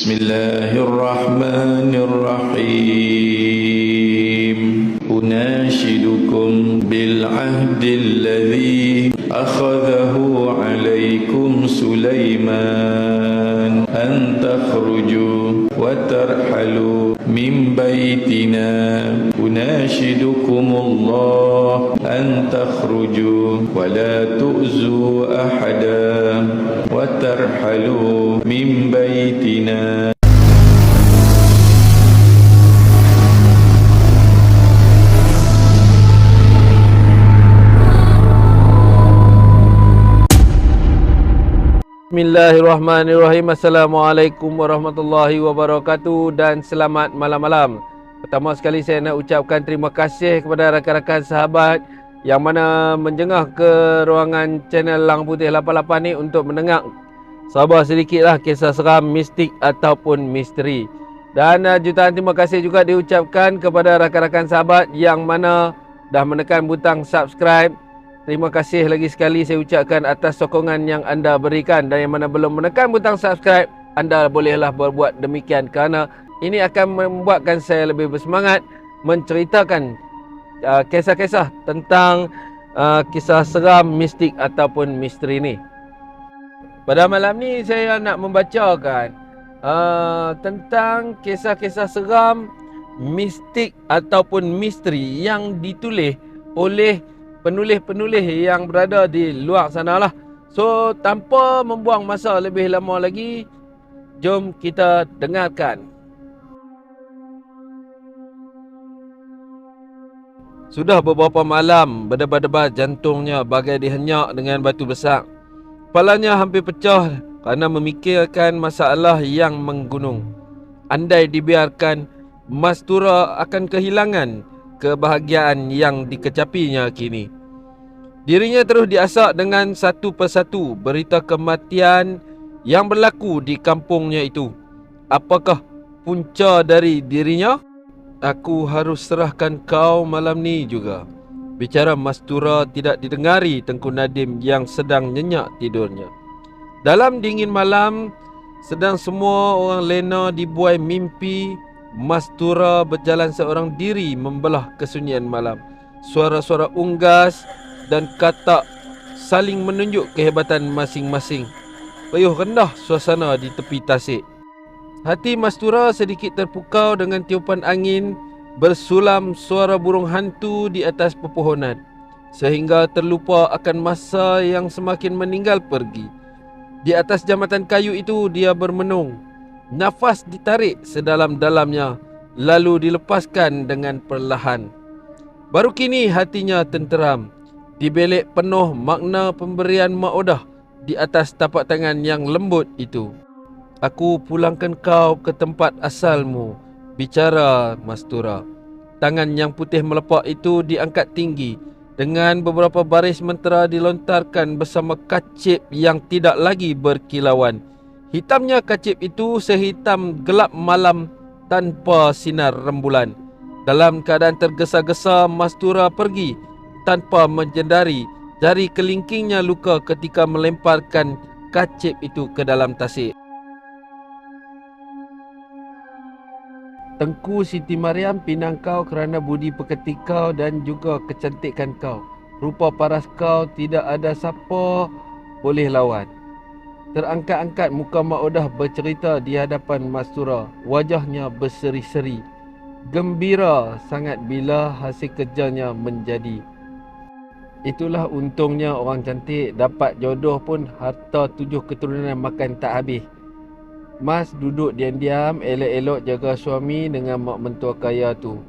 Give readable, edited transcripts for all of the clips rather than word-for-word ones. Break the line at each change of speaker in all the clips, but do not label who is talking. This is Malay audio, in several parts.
Bismillahirrahmanirrahim. Unashidukum bil ahdilladzi akhadahu alaikum Sulaiman an takhruju wa tarhalu min baitina. Unashidukumullah an takhruju wa la tu'zu ahada wa tarhalu min baitina.
Bismillahirrahmanirrahim. Assalamualaikum warahmatullahi wabarakatuh dan selamat malam-malam. Pertama sekali saya nak ucapkan terima kasih kepada rakan-rakan sahabat yang mana menjengah ke ruangan channel Lang Putih 88 ni untuk mendengar sabar sedikitlah kisah seram, mistik ataupun misteri. Dan jutaan terima kasih juga diucapkan kepada rakan-rakan sahabat yang mana dah menekan butang subscribe. Terima kasih lagi sekali saya ucapkan atas sokongan yang anda berikan. Dan yang mana belum menekan butang subscribe, anda bolehlah berbuat demikian kerana ini akan membuatkan saya lebih bersemangat menceritakan kisah-kisah tentang kisah seram, mistik ataupun misteri ni. Pada malam ni saya nak membacakan tentang kisah-kisah seram, mistik ataupun misteri yang ditulis oleh penulis-penulis yang berada di luar sana lah. So tanpa membuang masa lebih lama lagi, jom kita dengarkan. Sudah beberapa malam berdebar-debar jantungnya bagai dihenyak dengan batu besar. Kepalanya hampir pecah kerana memikirkan masalah yang menggunung. Andai dibiarkan, Mastura akan kehilangan kebahagiaan yang dikecapinya kini. Dirinya terus diasak dengan satu persatu berita kematian yang berlaku di kampungnya itu. Apakah punca dari dirinya? Aku harus serahkan kau malam ni juga. Bicara Mastura tidak didengari Tengku Nadim yang sedang nyenyak tidurnya. Dalam dingin malam, sedang semua orang lena dibuai mimpi, Mastura berjalan seorang diri membelah kesunyian malam. Suara-suara unggas dan katak saling menunjuk kehebatan masing-masing. Riuh rendah suasana di tepi tasik. Hati Mastura sedikit terpukau dengan tiupan angin bersulam suara burung hantu di atas pepohonan, sehingga terlupa akan masa yang semakin meninggal pergi. Di atas jambatan kayu itu dia bermenung. Nafas ditarik sedalam-dalamnya, lalu dilepaskan dengan perlahan. Baru kini hatinya tenteram. Di belik penuh makna pemberian Mak Odah di atas tapak tangan yang lembut itu. Aku pulangkan kau ke tempat asalmu, bicara Mastura. Tangan yang putih melepak itu diangkat tinggi. Dengan beberapa baris mentera dilontarkan bersama kacip yang tidak lagi berkilauan. Hitamnya kacip itu sehitam gelap malam tanpa sinar rembulan. Dalam keadaan tergesa-gesa, Mastura pergi tanpa menjendari jari kelingkingnya luka ketika melemparkan kacip itu ke dalam tasik. Tengku Siti Mariam pinang kau kerana budi pekerti kau dan juga kecantikan kau. Rupa paras kau tidak ada siapa boleh lawan. Terangkat-angkat muka Mak Odah bercerita di hadapan Mastura. Wajahnya berseri-seri. Gembira sangat bila hasil kerjanya menjadi. Itulah untungnya orang cantik, dapat jodoh pun harta 7 keturunan makan tak habis. Mas duduk diam-diam, elok-elok jaga suami dengan mak mentua kaya tu,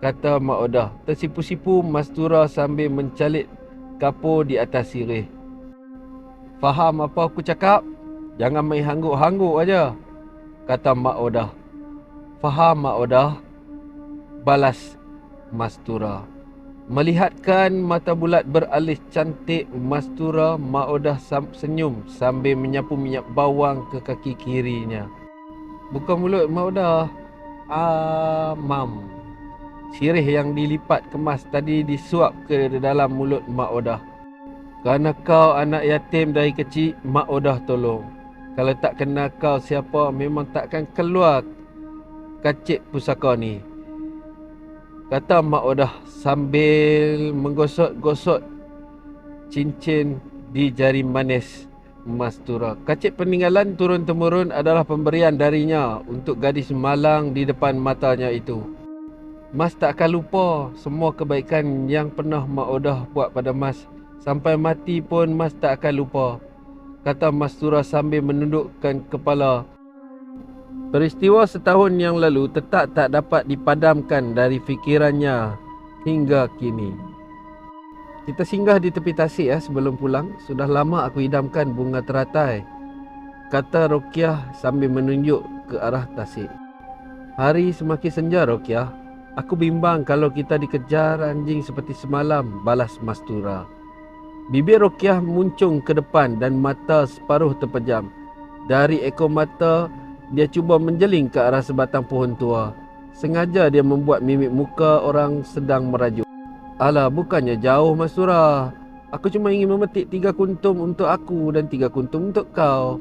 kata Mak Odah. Tersipu-sipu Mastura sambil mencalit kapur di atas sirih. Faham apa aku cakap? Jangan main hangguk-hangguk aja, kata Mak Odah. Faham Mak Odah, balas Mastura. Melihatkan mata bulat beralis cantik Mastura, Mak Odah senyum sambil menyapu minyak bawang ke kaki kirinya. Buka mulut Mak Odah. Mam. Sirih yang dilipat kemas tadi disuap ke dalam mulut Mak Odah. Kerana kau anak yatim dari kecil, Mak Odah tolong. Kalau tak kenal kau siapa, memang takkan keluar kacik pusaka ni, kata Mak Odah sambil menggosok-gosok cincin di jari manis Mastura. Kacik peninggalan turun-temurun adalah pemberian darinya untuk gadis malang di depan matanya itu. Mas tak akan lupa semua kebaikan yang pernah Mak Odah buat pada Mas. Sampai mati pun Mas tak akan lupa, kata Mastura sambil menundukkan kepala. Peristiwa setahun yang lalu tetap tak dapat dipadamkan dari fikirannya hingga kini. Kita singgah di tepi tasik sebelum pulang. Sudah lama aku idamkan bunga teratai, kata Rokiah sambil menunjuk ke arah tasik. Hari semakin senja, Rokiah. Aku bimbang kalau kita dikejar anjing seperti semalam, balas Mastura. Bibir Rokiah muncung ke depan dan mata separuh terpejam. Dari ekor mata, dia cuba menjeling ke arah sebatang pohon tua. Sengaja dia membuat mimik muka orang sedang merajuk. Alah, bukannya jauh Mastura. Aku cuma ingin memetik 3 kuntum untuk aku dan 3 kuntum untuk kau.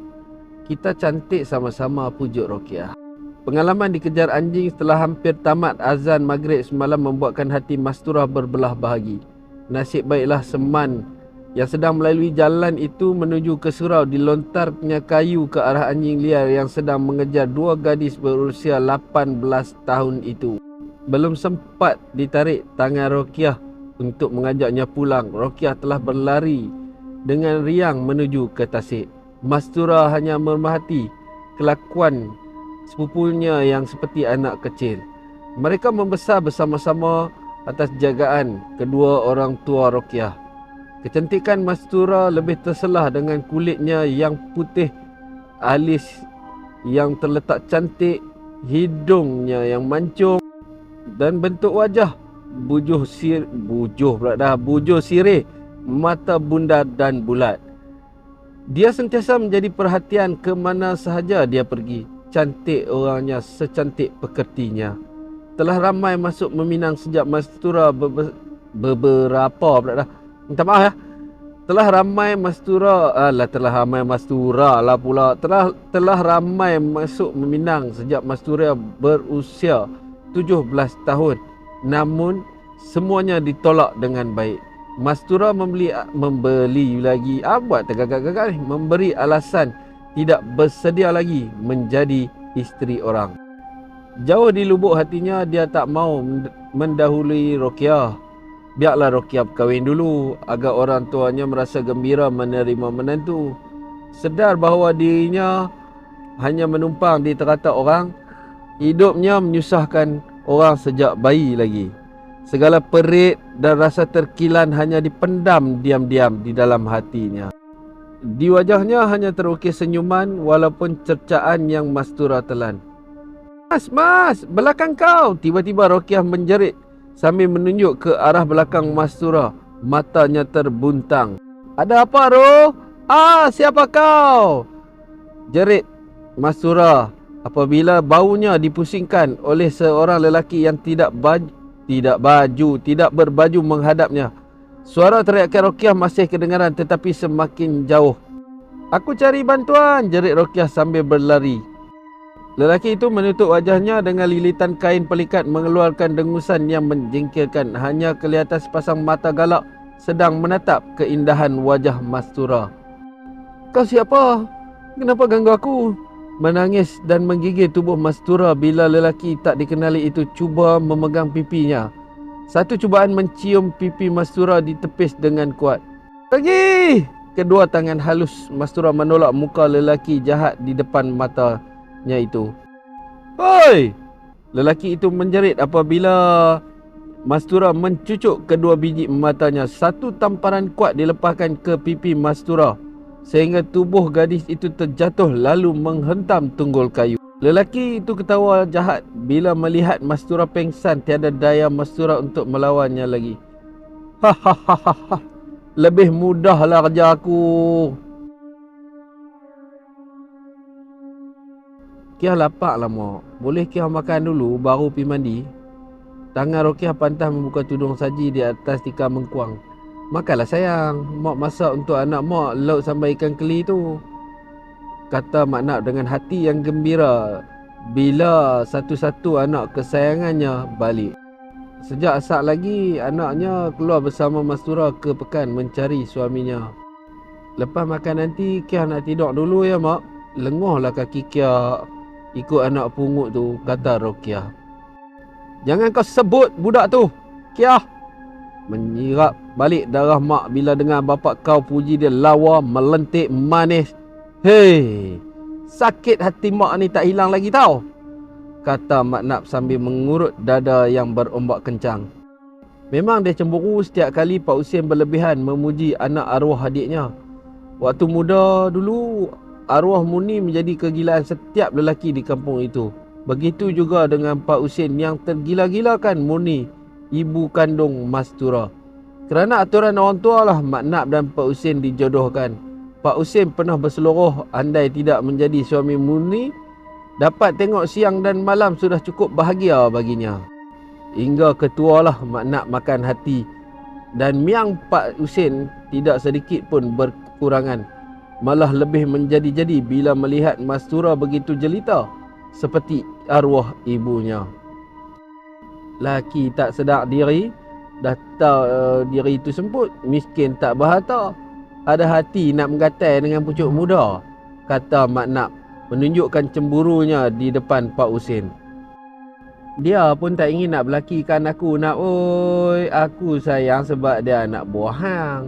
Kita cantik sama-sama, pujuk Rokiah. Pengalaman dikejar anjing setelah hampir tamat azan maghrib semalam membuatkan hati Mastura berbelah bahagi. Nasib baiklah Seman yang sedang melalui jalan itu menuju ke surau dilontarnya kayu ke arah anjing liar yang sedang mengejar 2 gadis berusia 18 tahun itu. Belum sempat ditarik tangan Rokiah untuk mengajaknya pulang, Rokiah telah berlari dengan riang menuju ke tasik. Mastura hanya mermahati kelakuan sepupunya yang seperti anak kecil. Mereka membesar bersama-sama atas jagaan kedua orang tua Rokiah. Kecantikan Mastura lebih terselah dengan kulitnya yang putih, alis yang terletak cantik, hidungnya yang mancung dan bentuk wajah bujur sirih, mata bundar dan bulat. Dia sentiasa menjadi perhatian ke mana sahaja dia pergi. Cantik orangnya secantik pekertinya. Telah ramai masuk meminang sejak Mastura minta maaf ya. Telah ramai masuk meminang sejak Mastura berusia 17 tahun. Namun semuanya ditolak dengan baik. Mastura memberi alasan tidak bersedia lagi menjadi isteri orang. Jauh di lubuk hatinya dia tak mau mendahului Rokiah. Biarlah Rokiah berkahwin dulu agar orang tuanya merasa gembira menerima menantu. Sedar bahawa dirinya hanya menumpang di teratak orang, hidupnya menyusahkan orang sejak bayi lagi. Segala perit dan rasa terkilan hanya dipendam diam-diam di dalam hatinya. Di wajahnya hanya terukir senyuman walaupun cercaan yang Mastura telan. Mas, belakang kau! Tiba-tiba Rokiah menjerit sambil menunjuk ke arah belakang Mastura. Matanya terbuntang. Ada apa, Roh? Siapa kau? Jerit Mastura apabila baunya dipusingkan oleh seorang lelaki yang tidak berbaju menghadapnya. Suara teriakan Rokiah masih kedengaran tetapi semakin jauh. Aku cari bantuan, jerit Rokiah sambil berlari. Lelaki itu menutup wajahnya dengan lilitan kain pelikat mengeluarkan dengusan yang menjengkelkan. Hanya kelihatan sepasang mata galak sedang menatap keindahan wajah Mastura. Kau siapa? Kenapa ganggu aku? Menangis dan menggigil tubuh Mastura bila lelaki tak dikenali itu cuba memegang pipinya. Satu cubaan mencium pipi Mastura ditepis dengan kuat. Pergi! Kedua tangan halus Mastura menolak muka lelaki jahat di depan matanya itu. Hoi! Lelaki itu menjerit apabila Mastura mencucuk kedua biji matanya. Satu tamparan kuat dilepaskan ke pipi Mastura sehingga tubuh gadis itu terjatuh lalu menghentam tunggul kayu. Lelaki itu ketawa jahat bila melihat Mastura pengsan. Tiada daya Mastura untuk melawannya lagi. Hahaha, lebih mudahlah kerja aku. Kiah lapar lah mak. Boleh Kiah makan dulu baru pergi mandi? Tangan Rokiah pantang membuka tudung saji di atas tikar mengkuang. Makanlah sayang. Mak masak untuk anak mak lauk sambal ikan keli tu. kata Mak Nap dengan hati yang gembira bila satu-satu anak kesayangannya balik. Sejak asal lagi, anaknya keluar bersama Mastura ke pekan mencari suaminya. Lepas makan nanti, Kiah nak tidur dulu ya Mak. Lenguhlah kaki Kiah ikut anak pungut tu, kata Rokiah. Jangan kau sebut budak tu, Kiah. Menyirap balik darah Mak bila dengar bapak kau puji dia lawa, melentik, manis. Hei, sakit hati Mak ni tak hilang lagi tau, kata Mak Nap sambil mengurut dada yang berombak kencang. Memang dia cemburu setiap kali Pak Husin berlebihan memuji anak arwah adiknya. Waktu muda dulu, arwah Muni menjadi kegilaan setiap lelaki di kampung itu. Begitu juga dengan Pak Husin yang tergila-gilakan Muni, ibu kandung Mastura. Kerana aturan orang tua lah Mak Nap dan Pak Husin dijodohkan. Pak Husin pernah berseluruh andai tidak menjadi suami Muni, dapat tengok siang dan malam sudah cukup bahagia baginya. Hingga ketualah Mak Nap makan hati, dan miang Pak Husin tidak sedikit pun berkurangan. Malah lebih menjadi-jadi bila melihat Mastura begitu jelita seperti arwah ibunya. Laki tak sedar diri, dah tahu diri itu semput, miskin tak berharta, ada hati nak menggatai dengan pucuk muda, kata Mak Nap menunjukkan cemburunya di depan Pak Husin. Dia pun tak ingin nak belakikan aku, Nak oi. Aku sayang sebab dia anak buah hang.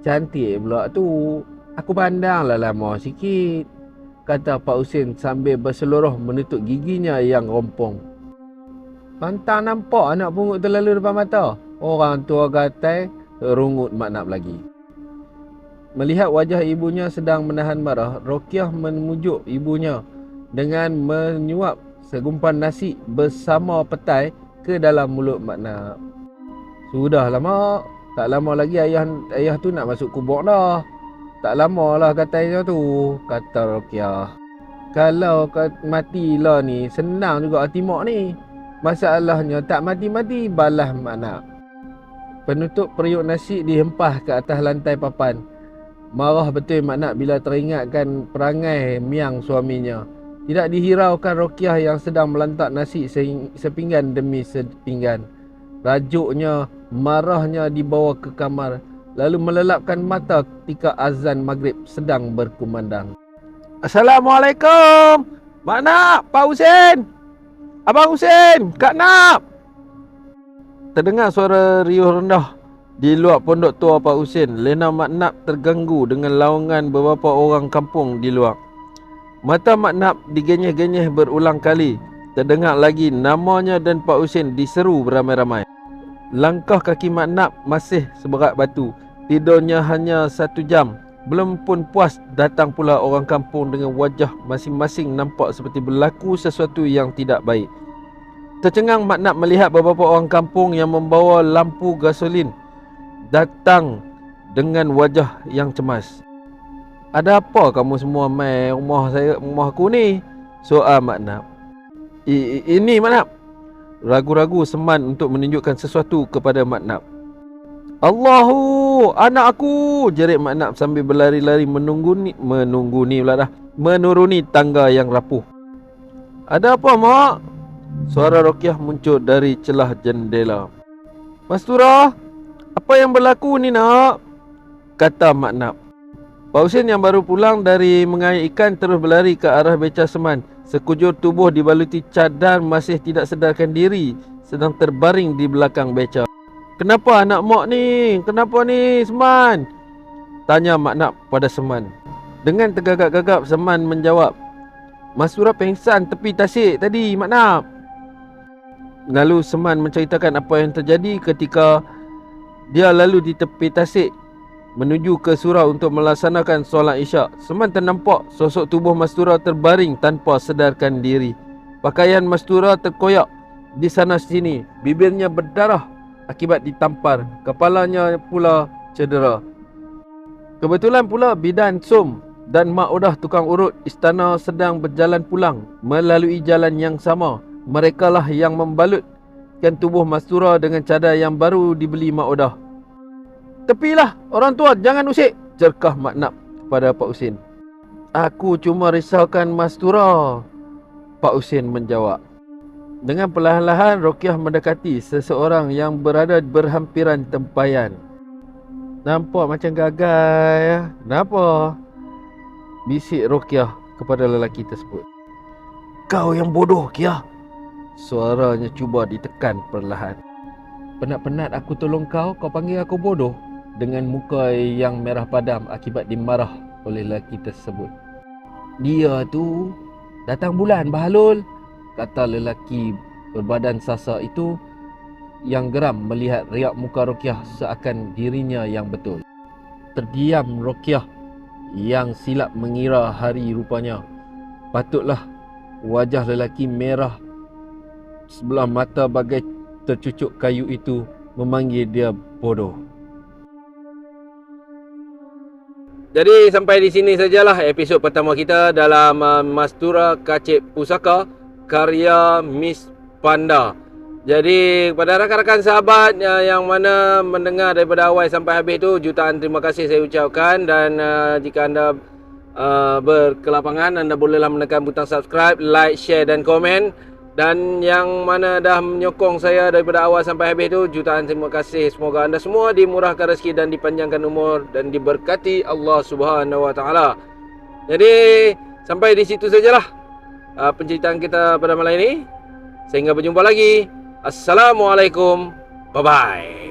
Cantik pula tu. Aku pandanglah lama sikit, kata Pak Husin sambil berseluruh menutup giginya yang rompong. Pantang nampak anak pungut terlalu depan mata. Orang tua gatai, rungut Mak Nap lagi. Melihat wajah ibunya sedang menahan marah, Rokiah memujuk ibunya dengan menyuap segumpan nasi bersama petai ke dalam mulut Mak Nap. Sudahlah Mak, tak lama lagi ayah tu nak masuk kubur dah. Tak lamalah katanya tu, kata Rokiah. Kalau matilah ni, senang juga hati Mak ni. Masalahnya tak mati-mati, balas Mak Nap. Penutup periuk nasi dihempah ke atas lantai papan. Marah betul Mak Nap bila teringatkan perangai miang suaminya. Tidak dihiraukan Rokiah yang sedang melantak nasi sepinggan demi sepinggan. Rajuknya, marahnya dibawa ke kamar, lalu melelapkan mata ketika azan maghrib sedang berkumandang. Assalamualaikum, Mak Nap, Pak Husin, Abang Husin, Kak Nap. Terdengar suara riuh rendah di luar pondok tua Pak Husin. Lena Mak Nap terganggu dengan laungan beberapa orang kampung di luar. Mata Mak Nap digenyeh-genyeh berulang kali. Terdengar lagi namanya dan Pak Husin diseru beramai-ramai. Langkah kaki Mak Nap masih seberat batu. Tidurnya hanya 1 jam. Belum pun puas, datang pula orang kampung dengan wajah masing-masing nampak seperti berlaku sesuatu yang tidak baik. Tercengang Mak Nap melihat beberapa orang kampung yang membawa lampu gasolin datang dengan wajah yang cemas. Ada apa kamu semua mai rumah aku ni? Soal Mak Nap. Ini Mak Nap. Ragu-ragu Seman untuk menunjukkan sesuatu kepada Mak Nap. Allahu, anak aku, jerit Mak Nap sambil berlari-lari menuruni tangga yang rapuh. Ada apa Mak? Suara Rokiah muncul dari celah jendela. Mastura, apa yang berlaku ni Nak? Kata Mak Nap. Pak Husin yang baru pulang dari mengair ikan terus berlari ke arah beca Seman. Sekujur tubuh dibaluti cadar masih tidak sedarkan diri, sedang terbaring di belakang beca. Kenapa anak Mak ni? Kenapa ni Seman? Tanya Mak Nap pada Seman. Dengan tergagap-gagap Seman menjawab, Mastura pengsan tepi tasik tadi Mak Nap. Lalu Seman menceritakan apa yang terjadi ketika dia lalu di tepi tasik menuju ke surau untuk melaksanakan solat isyak. Seman ternampak sosok tubuh Mastura terbaring tanpa sedarkan diri. Pakaian Mastura terkoyak di sana sini, bibirnya berdarah akibat ditampar, kepalanya pula cedera. Kebetulan pula bidan Som dan Mak Odah tukang urut istana sedang berjalan pulang melalui jalan yang sama. Merekalah yang membalutkan tubuh Mastura dengan cadar yang baru dibeli Mak Odah. Tepilah orang tua, jangan usik, jerkah Mak Nap kepada Pak Husin. Aku cuma risaukan Mastura, Pak Husin menjawab. Dengan perlahan-lahan Rokiah mendekati seseorang yang berada berhampiran tempayan. Nampak macam gagal ya. Kenapa? Bisik Rokiah kepada lelaki tersebut. Kau yang bodoh, Kiah. Suaranya cuba ditekan perlahan. Penat-penat aku tolong kau panggil aku bodoh. Dengan muka yang merah padam akibat dimarah oleh lelaki tersebut. Dia tu datang bulan, Bahalul, kata lelaki berbadan sasa itu yang geram melihat riak muka Rokiah seakan dirinya yang betul. Terdiam Rokiah yang silap mengira hari rupanya. Patutlah wajah lelaki merah sebelah mata bagai tercucuk kayu itu memanggil dia bodoh. Jadi sampai di sini sajalah episod pertama kita dalam Mastura Kacip Pusaka karya Miss Panda. Jadi kepada rakan-rakan sahabat yang mana mendengar daripada awal sampai habis tu, jutaan terima kasih saya ucapkan. Dan jika anda berkelapangan, anda bolehlah menekan butang subscribe, like, share dan komen. Dan yang mana dah menyokong saya daripada awal sampai habis tu, jutaan terima kasih. Semoga anda semua dimurahkan rezeki dan dipanjangkan umur dan diberkati Allah Subhanahu Wa Taala. Jadi sampai di situ sajalah penceritaan kita pada malam ini. Sehingga berjumpa lagi. Assalamualaikum. Bye bye.